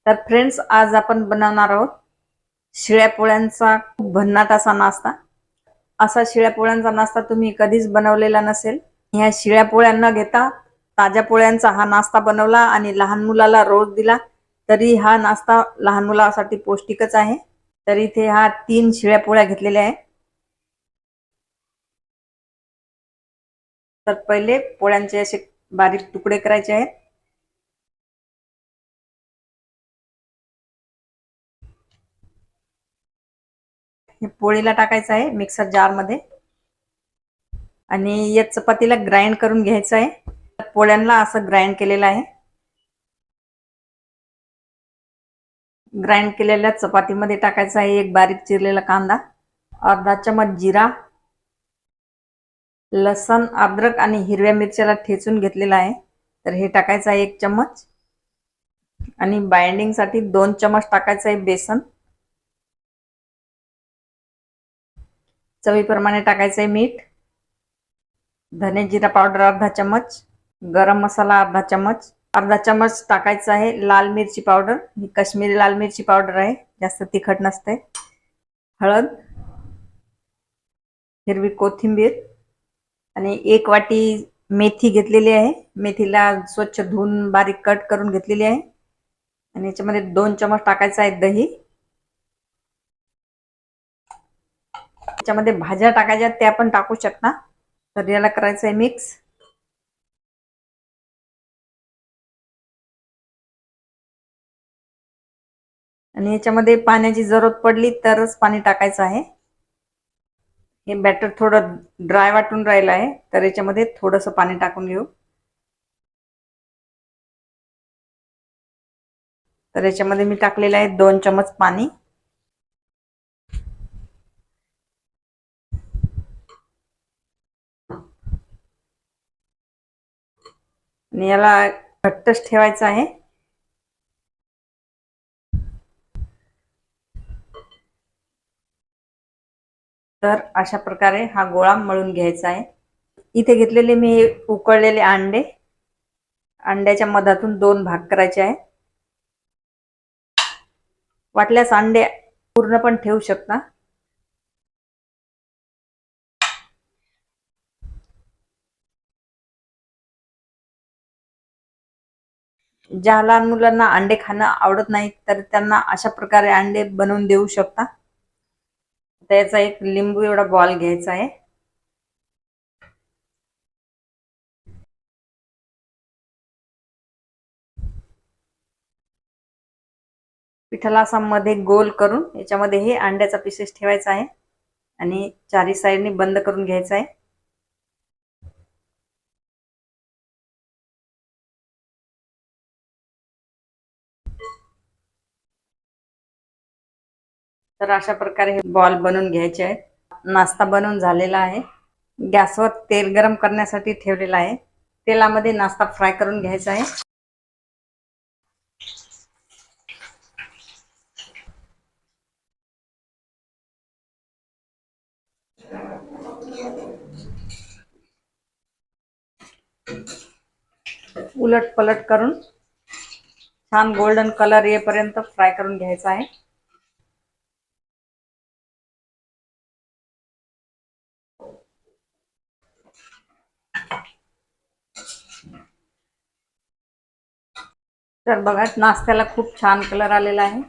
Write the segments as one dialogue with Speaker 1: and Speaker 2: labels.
Speaker 1: तर फ्रेंड्स, आज आपण बनवणार आहोत शिळ्या पोळ्यांचा खूप भन्नाट असा नाश्ता। असा शिळ्या पोळ्यांचा नाश्ता तुम्ही कधीच बनवलेला नसेल। ह्या शिळ्या पोळ्या न घेता ताज्या पोळ्यांचा हा नाश्ता बनवला आणि लहान मुलाला रोज दिला तरी हा नाश्ता लहान मुलासाठी पौष्टिकच आहे। तर इथे हा 3 शिळ्या पोळ्या घेतलेल्या आहेत। तर पहिले पोळ्यांचे असे बारीक तुकडे करायचे आहेत। हे पोळीला टाकायचं आहे मिक्सर जार मध्ये आणि या चपातीला ग्राइंड करून घ्यायचं आहे। पोळ्यांना असं ग्राइंड केलेलं आहे। ग्राइंड केलेल्या चपातीमध्ये टाकायचा आहे एक बारीक चिरलेला कांदा, अर्धा चमच जिरा, लसण, अद्रक आणि हिरव्या मिरच्याला ठेचून घेतलेला आहे। तर हे टाकायचं आहे 1 चमच आणि बाइंडिंग साठी 2 चमच टाकायचं आहे बेसन। चवीप्रमाणे टाकायचं आहे मीठ, धने जिरा पावडर अर्धा चमच, गरम मसाला अर्धा चमच, अर्धा चमच टाकायचा आहे लाल मिरची पावडर। ही काश्मीरी लाल मिरची पावडर आहे, जास्त तिखट नसते। हळद, हिरवी कोथिंबीर आणि 1 वाटी मेथी घेतलेली आहे। मेथीला स्वच्छ धुवून बारीक कट करून घेतलेली आहे आणि याच्यामध्ये 2 चमच टाकायचा आहे दही। याच्यामध्ये भाज्या टाकायच्या त्या पण टाकू शकता। तर याला करायचं आहे मिक्स। आणि याच्यामध्ये पाण्याची जरूरत पडली तरच पाणी टाकायचं आहे। हे बॅटर थोडं ड्राय वाटून राहिलं आहे तर याच्यामध्ये थोडंसं पाणी टाकून घेऊ। तर याच्यामध्ये मी टाकलेलं आहे 2 चमच पाणी। आणि याला घट्टच ठेवायचं आहे। तर अशा प्रकारे हा गोळा मळून घ्यायचा आहे। इथे घेतलेले मी उकळलेले अंडे, अंड्याच्या मधातून 2 भाग करायचे आहे। वाटल्यास अंडे पूर्ण पण ठेवू शकता। ज्या लहान मुलांना अंडे खाणं आवडत नाही तर त्यांना अशा प्रकारे अंडे बनवून देऊ शकता। त्याचा एक लिंबू एवढा बॉल घ्यायचा आहे। पिठाला असा मध्ये गोल करून याच्यामध्ये हे अंड्याचा पीसेस ठेवायचा आहे आणि चारी साइडनी बंद करून घ्यायचा आहे। तर अशा प्रकारे हे बॉल बनवून घ्यायचे आहेत। नाश्ता बनवून झालेला आहे। गॅसवर तेल गरम करण्यासाठी ठेवलेला आहे। तेलामध्ये नाश्ता फ्राय करून घ्यायचा आहे। उलट पलट करून छान गोल्डन कलर येईपर्यंत फ्राय करून घ्यायचा आहे। तर बघा नाश्त्याला खूप छान कलर आलेला आहे।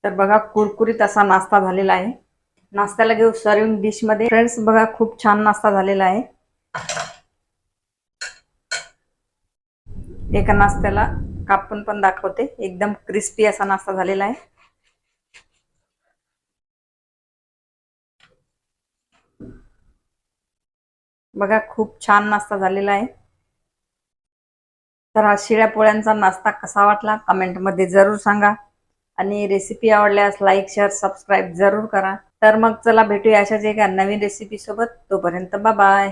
Speaker 1: तर बघा कुरकुरीत असा नाश्ता झालेला आहे। नाश्त्याला घेऊ सर्विंग डिश मध्ये। फ्रेंड्स बघा खूप छान नाश्ता झालेला आहे। एका नाश्त्याला कापून पण दाखवते, एकदम क्रिस्पी असा नाश्ता झालेला आहे। बघा खूप छान नाश्ता झालेला आहे। तर हा शिळ्या पोळ्यांचा नाश्ता कसा वाटला कमेंट मध्ये जरूर सांगा आणि रेसिपी आवडल्यास लाईक शेअर सबस्क्राईब जरूर करा। तर मग चला भेटूया अशाच एका नवीन रेसिपी सोबत। तोपर्यंत बाय बाय।